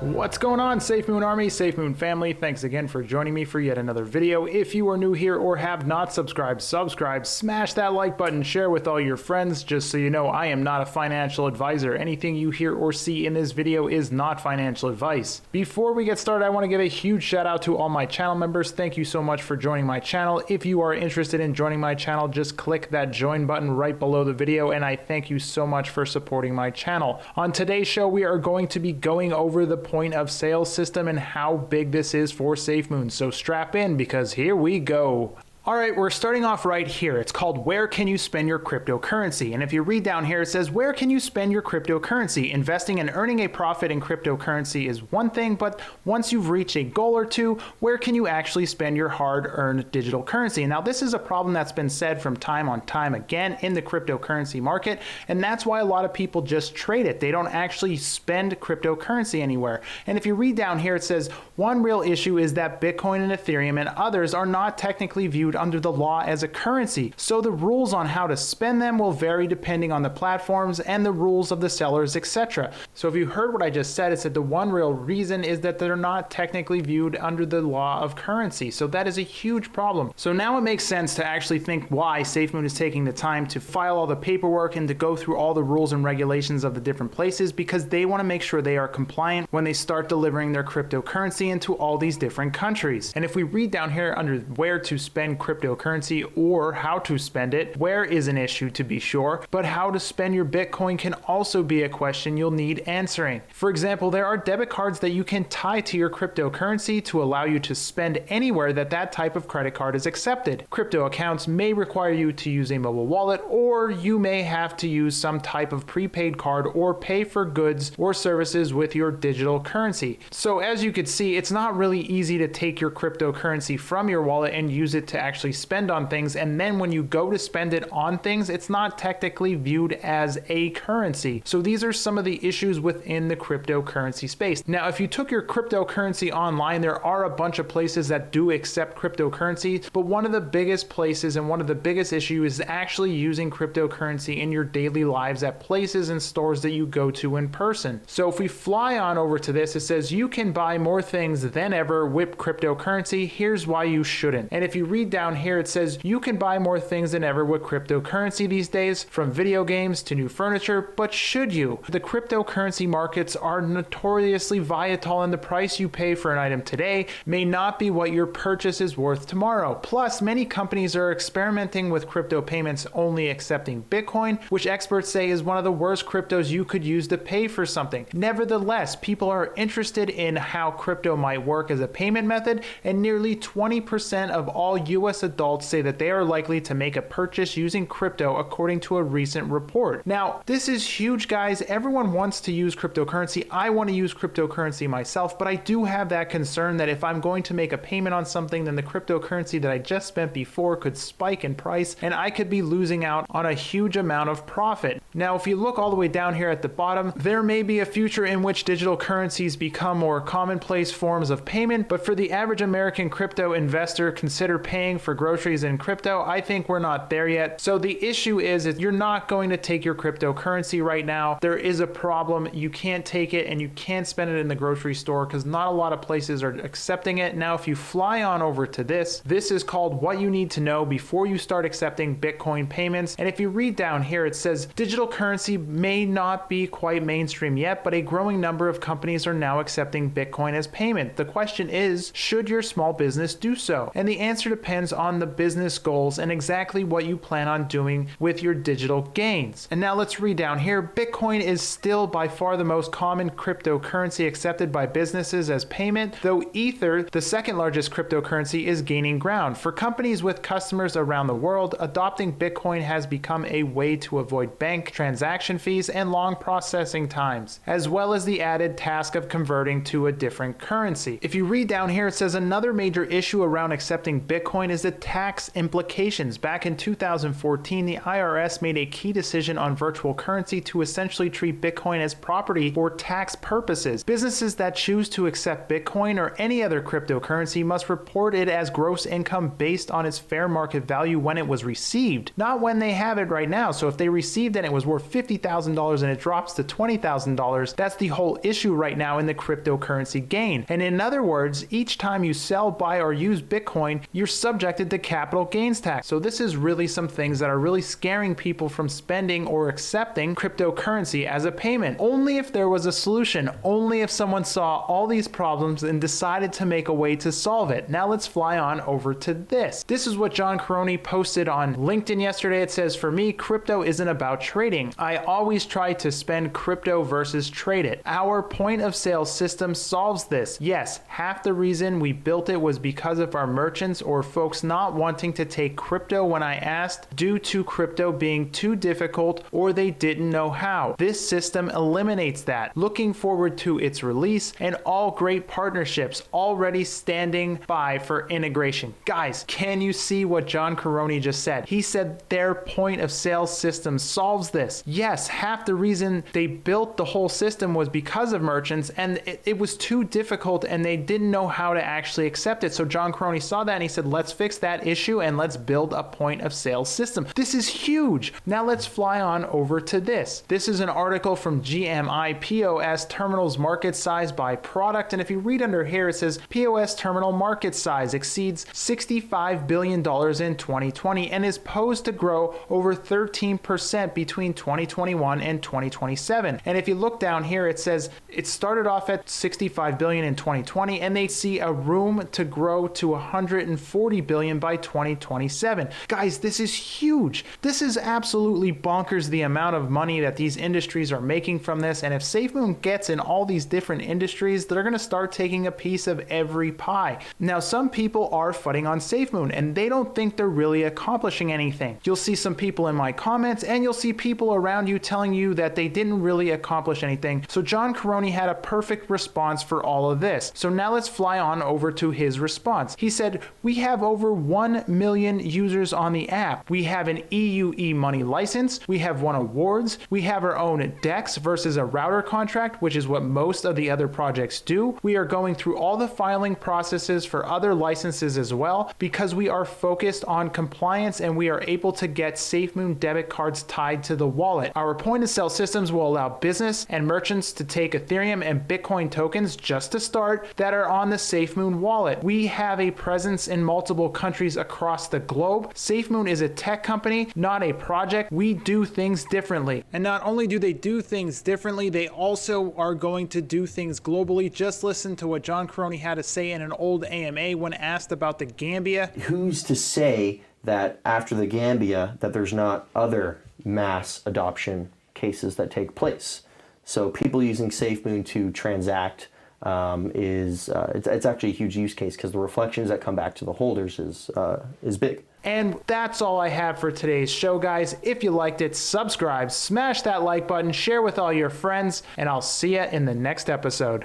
What's going on, Safemoon Army, Safemoon family? Thanks again for joining me for yet another video. If you are new here or have not subscribed, subscribe, smash that like button, share with all your friends. Just so you know, I am not a financial advisor. Anything you hear or see in this video is not financial advice. Before we get started, I want to give a huge shout out to all my channel members. Thank you so much for joining my channel. If you are interested in joining my channel, just click that join button right below the video, and I thank you so much for supporting my channel. On today's show, we are going to be going over the point of sale system and how big this is for Safemoon. So strap in because here we go. All right, we're starting off right here. It's called Where Can You Spend Your Cryptocurrency? And if you read down here, it says, where can you spend your cryptocurrency? Investing and earning a profit in cryptocurrency is one thing, but once you've reached a goal or two, where can you actually spend your hard-earned digital currency? Now, this is a problem that's been said from time on time again in the cryptocurrency market, and that's why a lot of people just trade it. They don't actually spend cryptocurrency anywhere. And if you read down here, it says, one real issue is that Bitcoin and Ethereum and others are not technically viewed under the law as a currency, so the rules on how to spend them will vary depending on the platforms and the rules of the sellers, etc. So if you heard what I just said, it said the one real reason is that they're not technically viewed under the law of currency. So that is a huge problem. So now it makes sense to actually think why Safemoon is taking the time to file all the paperwork and to go through all the rules and regulations of the different places, because they want to make sure they are compliant when they start delivering their cryptocurrency into all these different countries. And if we read down here under where to spend cryptocurrency or how to spend it, where is an issue to be sure, but how to spend your Bitcoin can also be a question you'll need answering. For example, there are debit cards that you can tie to your cryptocurrency to allow you to spend anywhere that type of credit card is accepted. Crypto accounts may require you to use a mobile wallet, or you may have to use some type of prepaid card or pay for goods or services with your digital currency. So as you can see, it's not really easy to take your cryptocurrency from your wallet and use it to actually spend on things, and then when you go to spend it on things, it's not technically viewed as a currency. So these are some of the issues within the cryptocurrency space. Now, if you took your cryptocurrency online, there are a bunch of places that do accept cryptocurrency, but one of the biggest places and one of the biggest issues is actually using cryptocurrency in your daily lives at places and stores that you go to in person. So if we fly on over to this, it says you can buy more things than ever with cryptocurrency. Here's why you shouldn't. And if you read down here, it says you can buy more things than ever with cryptocurrency these days, from video games to new furniture, but should you? The cryptocurrency markets are notoriously volatile, and the price you pay for an item today may not be what your purchase is worth tomorrow. Plus, many companies are experimenting with crypto payments only accepting Bitcoin, which experts say is one of the worst cryptos you could use to pay for something. Nevertheless, people are interested in how crypto might work as a payment method, and nearly 20% of all US adults say that they are likely to make a purchase using crypto, according to a recent report. Now, this is huge, guys. Everyone wants to use cryptocurrency. I want to use cryptocurrency myself, but I do have that concern that if I'm going to make a payment on something, then the cryptocurrency that I just spent before could spike in price, and I could be losing out on a huge amount of profit. Now, if you look all the way down here at the bottom, there may be a future in which digital currencies become more commonplace forms of payment, but for the average American crypto investor, consider paying for groceries in crypto. I think we're not there yet. So the issue is you're not going to take your cryptocurrency right now. There is a problem. You can't take it and you can't spend it in the grocery store because not a lot of places are accepting it. Now, if you fly on over to this is called What You Need to Know Before You Start Accepting Bitcoin Payments. And if you read down here, it says digital currency may not be quite mainstream yet, but a growing number of companies are now accepting Bitcoin as payment. The question is, should your small business do so? And the answer depends on the business goals and exactly what you plan on doing with your digital gains. And now let's read down here. Bitcoin is still by far the most common cryptocurrency accepted by businesses as payment, though Ether, the second largest cryptocurrency, is gaining ground. For companies with customers around the world, adopting Bitcoin has become a way to avoid bank transaction fees and long processing times, as well as the added task of converting to a different currency. If you read down here, it says another major issue around accepting Bitcoin is the tax implications. Back in 2014, the IRS made a key decision on virtual currency to essentially treat Bitcoin as property for tax purposes. Businesses that choose to accept Bitcoin or any other cryptocurrency must report it as gross income based on its fair market value when it was received, not when they have it right now. So if they received it and it was was worth $50,000 and it drops to $20,000, that's the whole issue right now in the cryptocurrency gain. And in other words, each time you sell, buy, or use Bitcoin, you're subjected to capital gains tax. So this is really some things that are really scaring people from spending or accepting cryptocurrency as a payment. Only if there was a solution, only if someone saw all these problems and decided to make a way to solve it. Now let's fly on over to this. This is what John Caroni posted on LinkedIn yesterday. It says, "For me, crypto isn't about trading. I always try to spend crypto versus trade it. Our point of sale system solves this. Yes, half the reason we built it was because of our merchants or folks not wanting to take crypto when I asked, due to crypto being too difficult or they didn't know how. This system eliminates that. Looking forward to its release and all great partnerships already standing by for integration." Guys, can you see what John Caroni just said? He said their point of sale system solves this. Yes, half the reason they built the whole system was because of merchants, and it was too difficult and they didn't know how to actually accept it. So John Caroni saw that and he said, let's fix that issue and let's build a point of sale system. This is huge. Now let's fly on over to this. This is an article from GMI POS terminals market size by product. And if you read under here, it says POS terminal market size exceeds $65 billion in 2020 and is posed to grow over 13% between 2021 and 2027. And if you look down here, it says it started off at 65 billion in 2020 and they see a room to grow to 140 billion by 2027. Guys, this is huge. This is absolutely bonkers, the amount of money that these industries are making from this. And if Safemoon gets in all these different industries, they're going to start taking a piece of every pie. Now, some people are fighting on Safemoon and they don't think they're really accomplishing anything. You'll see some people in my comments and you'll see people around you telling you that they didn't really accomplish anything. So John Caroni had a perfect response for all of this. So now let's fly on over to his response. He said, "We have over 1 million users on the app. We have an EU e-money license. We have won awards. We have our own DEX versus a router contract, which is what most of the other projects do. We are going through all the filing processes for other licenses as well because we are focused on compliance and we are able to get Safemoon debit cards tied to the wallet. Our point of sale systems will allow business and merchants to take Ethereum and Bitcoin tokens just to start that are on the Safemoon wallet. We have a presence in multiple countries across the globe. Safemoon is a tech company, not a project. We do things differently." And not only do they do things differently, they also are going to do things globally. Just listen to what John Caroni had to say in an old AMA when asked about the Gambia. Who's to say that after the Gambia that there's not other mass adoption cases that take place? So people using Safemoon to transact it's actually a huge use case because the reflections that come back to the holders is big. And that's all I have for today's show, guys. If you liked it, subscribe, smash that like button, share with all your friends, and I'll see you in the next episode.